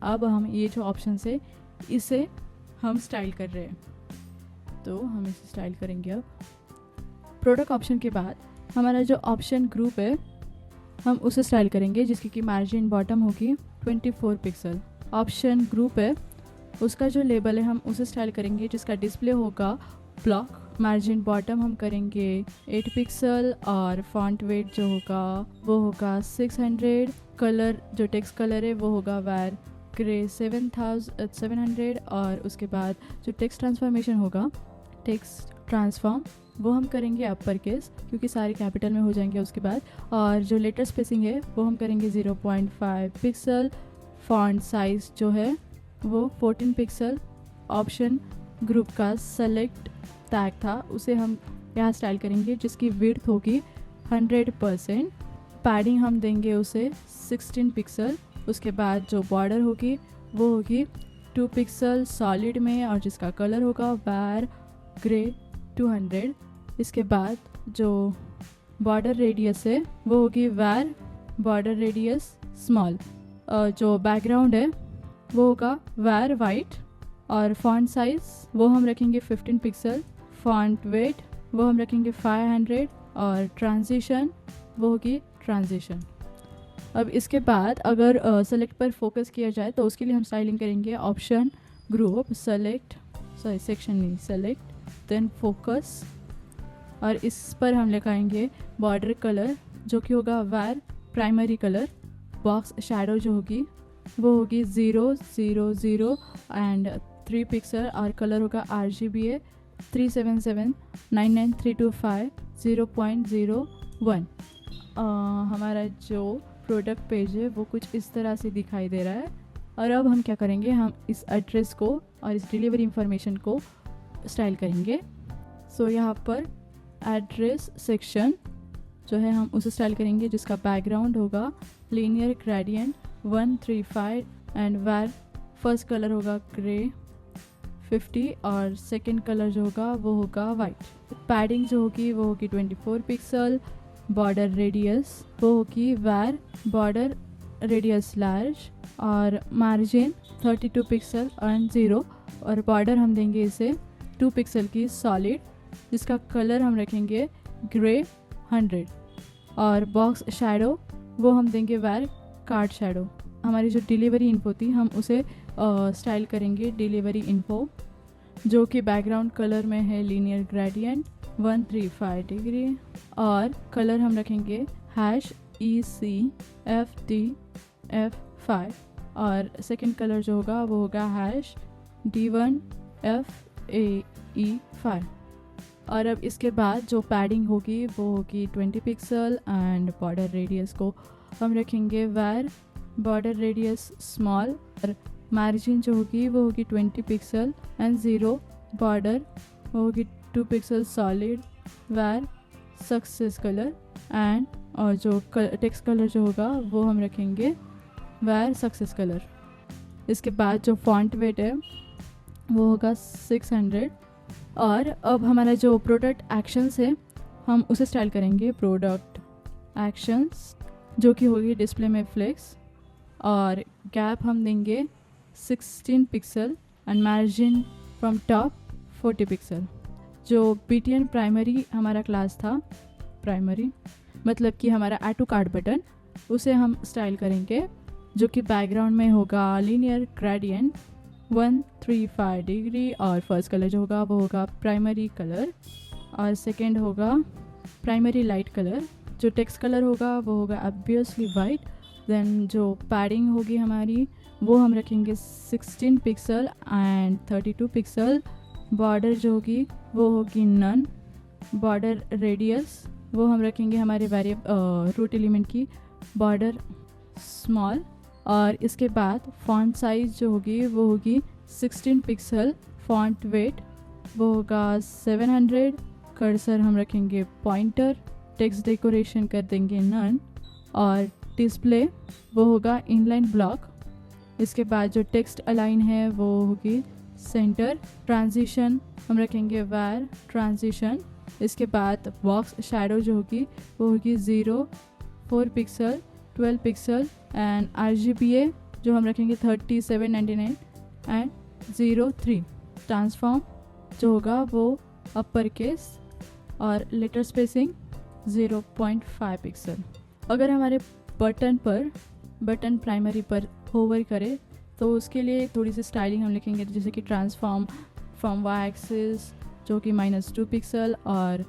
अब हम ये जो ऑप्शन है इसे हम स्टाइल कर रहे हैं, तो हम इसे स्टाइल करेंगे। अब प्रोडक्ट ऑप्शन के बाद हमारा जो ऑप्शन ग्रुप है हम उसे स्टाइल करेंगे, जिसकी कि मार्जिन बॉटम होगी 24 पिक्सल। ऑप्शन ग्रुप है उसका जो लेबल है हम उसे स्टाइल करेंगे, जिसका डिस्प्ले होगा ब्लॉक। मार्जिन बॉटम हम करेंगे 8 पिक्सल और फॉन्ट वेट जो होगा वो होगा 600। कलर जो टेक्स्ट कलर है वो होगा वेर ग्रे 700। और उसके बाद जो टेक्स्ट ट्रांसफॉर्मेशन होगा, टेक्स्ट ट्रांसफॉर्म, वो हम करेंगे अपर केस क्योंकि सारे कैपिटल में हो जाएंगे उसके बाद। और जो लेटर स्पेसिंग है वो हम करेंगे 0.5 पिक्सल। फॉन्ट साइज़ जो है वो 14 पिक्सल। ऑप्शन ग्रुप का सेलेक्ट टैग था उसे हम यहाँ स्टाइल करेंगे, जिसकी विड्थ होगी 100%। पैडिंग हम देंगे उसे 16 पिक्सल। उसके बाद जो बॉर्डर होगी वो होगी 2 पिक्सल सॉलिड में, और जिसका कलर होगा वेर ग्रे 200। इसके बाद जो बॉर्डर रेडियस है वो होगी वेर बॉर्डर रेडियस स्मॉल। जो बैकग्राउंड है वो होगा वेर वाइट। और फॉन्ट साइज़ वो हम रखेंगे 15 पिक्सल। फॉन्ट वेट वो हम रखेंगे 500। और ट्रांजिशन वो होगी ट्रांजिशन। अब इसके बाद अगर सेलेक्ट पर फोकस किया जाए तो उसके लिए हम स्टाइलिंग करेंगे ऑप्शन ग्रुप सेक्शन नहीं, सेलेक्ट देन फोकस, और इस पर हम लगाएंगे बॉर्डर कलर जो कि होगा var primary colour. Box shadow जो होगी वो होगी 000 एंड 3 पिक्सल, और कलर होगा RGBA 377993250.01। हमारा जो प्रोडक्ट पेज है वो कुछ इस तरह से दिखाई दे रहा है। और अब हम क्या करेंगे, हम इस एड्रेस को और इस डिलीवरी इंफॉर्मेशन को स्टाइल करेंगे। सो यहाँ पर एड्रेस सेक्शन जो है हम उसे स्टाइल करेंगे, जिसका बैकग्राउंड होगा linear gradient 135 and var first colour होगा ग्रे 50 और सेकंड कलर जो होगा वो होगा वाइट। पैडिंग जो होगी वो होगी 24 पिक्सल। बॉर्डर रेडियस वो होगी वेर बॉर्डर रेडियस लार्ज, और मार्जिन 32 पिक्सल एंड 0। और बॉर्डर हम देंगे इसे 2 पिक्सल की सॉलिड, जिसका कलर हम रखेंगे ग्रे 100। और बॉक्स शैडो वो हम देंगे वेर कार्ड शैडो। हमारी जो डिलीवरी इन्फो थी हम उसे स्टाइल करेंगे डिलीवरी इन्फो, जो कि बैकग्राउंड कलर में है लीनियर ग्रेडियंट 135 डिग्री, और कलर हम रखेंगे #ECFTF5, और सेकंड कलर जो होगा वो होगा #D1FAE5। और अब इसके बाद जो पैडिंग होगी वो होगी 20 पिक्सल एंड बॉर्डर रेडियस को हम रखेंगे वेर बॉर्डर रेडियस स्मॉल। और मार्जिन जो होगी वो होगी 20 पिक्सल एंड 0। बॉर्डर वो होगी 2 pixel solid var success colour and, और जो टेक्स्ट कलर जो होगा वो हम रखेंगे वेर सक्सेस कलर। इसके बाद जो फॉन्ट वेट है वो होगा 600। और अब हमारा जो प्रोडक्ट एक्शंस है हम उसे स्टाइल करेंगे प्रोडक्ट एक्शंस, जो कि होगी डिस्प्ले में फ्लेक्स, और गैप हम देंगे 16 pixel and margin from top 40 pixel. जो BTN प्राइमरी हमारा क्लास था, प्राइमरी मतलब कि हमारा ऐड टू कार्ट बटन, उसे हम स्टाइल करेंगे, जो कि बैकग्राउंड में होगा लीनियर ग्रेडियंट 135 डिग्री, और फर्स्ट कलर जो होगा वो होगा प्राइमरी कलर, और सेकंड होगा प्राइमरी लाइट कलर। जो टेक्स्ट कलर होगा वो होगा ऑब्वियसली वाइट। देन जो पैडिंग होगी हमारी वो हम रखेंगे 16 पिक्सल एंड 32 पिक्सल। बॉर्डर जो होगी वो होगी नन। बॉर्डर रेडियस वो हम रखेंगे हमारे रूट एलिमेंट की बॉर्डर स्मॉल। और इसके बाद फॉन्ट साइज़ जो होगी वो होगी 16 पिक्सल। फॉन्ट वेट वो होगा 700। कर्सर हम रखेंगे पॉइंटर। टेक्स्ट डेकोरेशन कर देंगे नन, और डिस्प्ले वो होगा इनलाइन ब्लॉक। इसके बाद जो टेक्स्ट अलाइन है वो होगी सेंटर। ट्रांजिशन हम रखेंगे वेर ट्रांजिशन। इसके बाद बॉक्स शैडो जो होगी वो होगी 0, 4 पिक्सल, 12 पिक्सल एंड RGBA जो हम रखेंगे 3799 एंड 03। ट्रांसफॉर्म जो होगा वो अपर केस और लेटर स्पेसिंग 0.5 पिक्सल। अगर हमारे बटन प्राइमरी पर होवर करे तो उसके लिए थोड़ी सी स्टाइलिंग हम लिखेंगे, जैसे कि ट्रांसफॉर्म फ्रॉम वाई एक्सिस जो कि -2 पिक्सल, और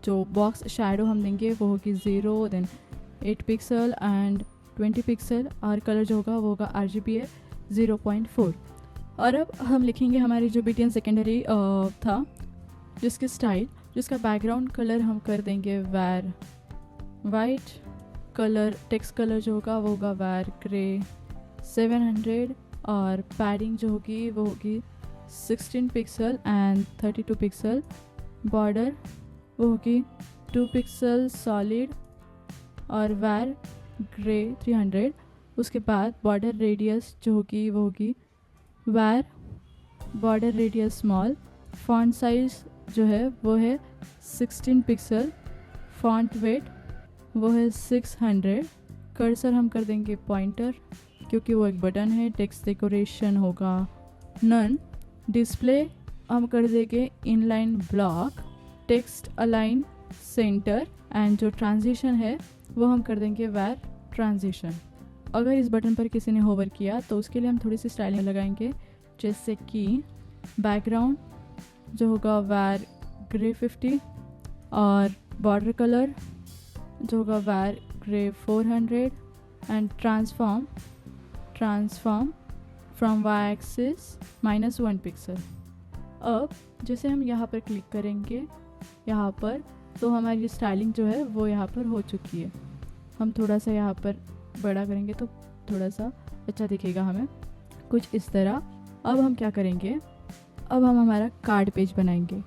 जो बॉक्स शैडो हम देंगे वो होगी 0, देन 8 पिक्सल एंड 20 पिक्सल, और कलर जो होगा वो होगा RGBA 0.4। और अब हम लिखेंगे हमारी जो BTN सेकेंडरी था जिसकी स्टाइल, जिसका बैकग्राउंड कलर हम कर देंगे var white, colour text colour जो होगा वो होगा वेर ग्रे 700, और पैडिंग जो होगी वो होगी 16 पिक्सल एंड 32 पिक्सल, बॉर्डर वो होगी 2 पिक्सल सॉलिड और वेर ग्रे 300। उसके बाद बॉर्डर रेडियस जो होगी वो होगी var border radius small, font size जो है वो है 16 पिक्सल, फॉन्ट वेट वो है 600, कर्सर हम कर देंगे पॉइंटर क्योंकि वो एक बटन है, टेक्स्ट डेकोरेशन होगा नन, डिस्प्ले हम कर देंगे inline block, text align centre, and जो ट्रांजिशन है वो हम कर देंगे वेर ट्रांजिशन। अगर इस बटन पर किसी ने होवर किया तो उसके लिए हम थोड़ी सी स्टाइलिंग लगाएंगे, जैसे कि बैकग्राउंड जो होगा वेर ग्रे 50, और बॉर्डर कलर जो होगा var grey 400, and transform from Y axis -1 pixel. अब जैसे हम यहाँ पर क्लिक करेंगे यहाँ पर, तो हमारी स्टाइलिंग जो है वो यहाँ पर हो चुकी है। हम थोड़ा सा यहाँ पर बड़ा करेंगे तो थोड़ा सा अच्छा दिखेगा हमें, कुछ इस तरह। अब हम क्या करेंगे, अब हम हमारा कार्ड पेज बनाएंगे।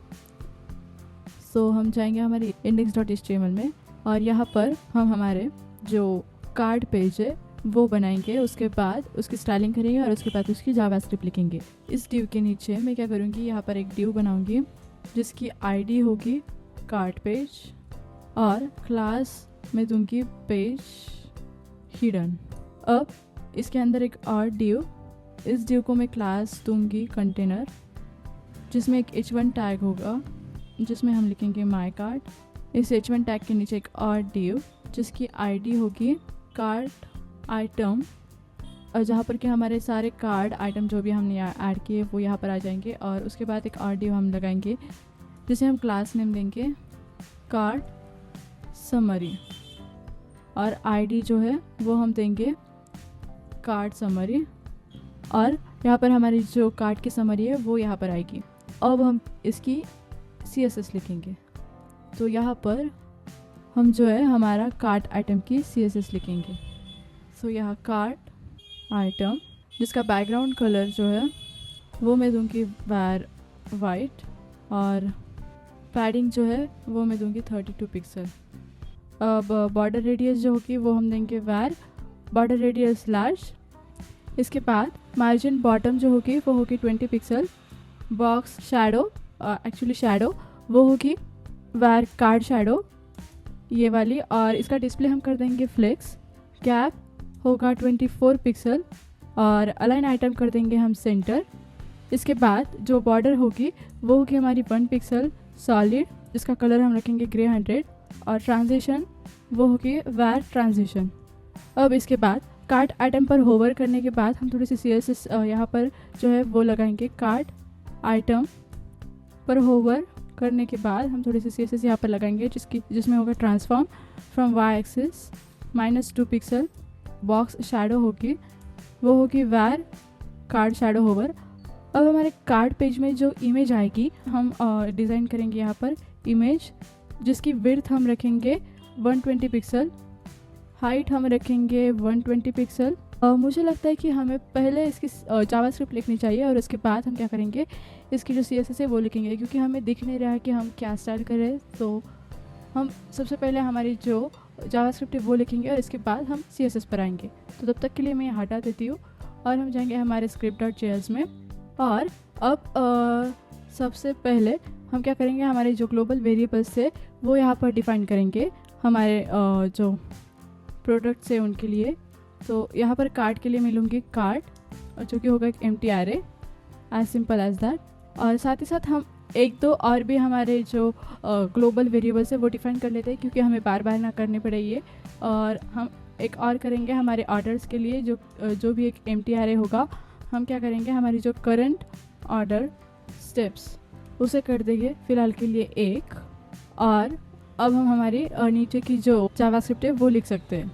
सो हम जाएंगे हमारे index.html में, और यहाँ पर हम हमारे जो कार्ड पेज है वो बनाएंगे। उसके बाद उसकी स्टाइलिंग करेंगे और उसके बाद उसकी जावास्क्रिप्ट लिखेंगे। इस डिव के नीचे मैं क्या करूँगी, यहाँ पर एक डिव बनाऊँगी जिसकी आईडी होगी कार्ड पेज, और क्लास में दूंगी पेज हिडन। अब इसके अंदर एक और डिव, इस डिव को मैं क्लास दूंगी कंटेनर, जिसमें एक h1 टैग होगा जिसमें हम लिखेंगे माई कार्ड। इस h1 टैग के नीचे एक और डिव जिसकी आईडी होगी कार्ड आइटम, और जहाँ पर कि हमारे सारे कार्ड आइटम जो भी हमने ऐड किए वो यहाँ पर आ जाएंगे। और उसके बाद एक और डिव हम लगाएंगे जिसे हम क्लास नेम देंगे कार्ड समरी, और आईडी जो है वो हम देंगे कार्ड समरी, और यहाँ पर हमारी जो कार्ड की समरी है वो यहाँ पर आएगी। अब हम इसकी CSS लिखेंगे, तो यहाँ पर हम जो है हमारा कार्ड आइटम की CSS लिखेंगे। सो यहाँ कार्ड आइटम जिसका बैकग्राउंड कलर जो है वो मैं दूंगी वेर वाइट, और पैडिंग जो है वो मैं दूंगी 32 पिक्सल। अब बॉर्डर रेडियस जो होगी वो हम देंगे वेर बॉर्डर रेडियस लार्ज। इसके बाद मार्जिन बॉटम जो होगी वो होगी 20 pixel, box shadow actually shadow वो होगी वेर कार्ड शैडो ये वाली, और इसका डिस्प्ले हम कर देंगे फ्लेक्स, गैप होगा 24 पिक्सल, और अलाइन आइटम कर देंगे हम सेंटर। इसके बाद जो बॉर्डर होगी वो होगी हमारी 1 पिक्सल सॉलिड, जिसका कलर हम रखेंगे ग्रे 100, और ट्रांजिशन वो होगी वेर ट्रांजिशन। अब इसके बाद कार्ड आइटम पर होवर करने के बाद हम थोड़ी सी CSS यहाँ पर जो है वो लगाएंगे। कार्ड आइटम पर होवर करने के बाद हम थोड़ी सी CSS यहाँ पर लगाएंगे जिसमें होगा transform from Y axis -2 pixel, box shadow होगी वो होगी वेर कार्ड शैडो होवर। अब हमारे कार्ड पेज में जो इमेज आएगी हम डिज़ाइन करेंगे यहाँ पर इमेज, जिसकी विड्थ हम रखेंगे 120 पिक्सल, हाइट हम रखेंगे 120 पिक्सल। मुझे लगता है कि हमें पहले इसकी जावास्क्रिप्ट लिखनी चाहिए और उसके बाद हम क्या करेंगे, इसकी जो CSS है वो लिखेंगे, क्योंकि हमें दिख नहीं रहा है कि हम क्या स्टाइल कर रहे हैं। तो हम सबसे पहले हमारी जो जावास्क्रिप्ट है वो लिखेंगे और इसके बाद हम CSS पर आएंगे। तो तब तक के लिए मैं हटा देती हूँ और हम जाएंगे हमारे script.js में। और अब सबसे पहले हम क्या करेंगे, हमारे जो ग्लोबल वेरिएबल्स है वो यहाँ पर डिफाइन करेंगे हमारे जो प्रोडक्ट्स है उनके लिए। तो यहाँ पर कार्ड के लिए मैं लूँगी कार्ड, और जो कि होगा एक empty array, as simple as that. और साथ ही साथ हम एक दो और भी हमारे जो ग्लोबल वेरिएबल्स है वो डिफाइन कर लेते हैं, क्योंकि हमें बार बार ना करने पड़े ये। और हम एक और करेंगे हमारे ऑर्डर्स के लिए, जो भी एक एम्प्टी एरे होगा, हम क्या करेंगे, हमारी जो करंट ऑर्डर स्टेप्स उसे कर देंगे फ़िलहाल के लिए 1। और अब हम हमारी नीचे की जो जावास्क्रिप्ट है वो लिख सकते हैं।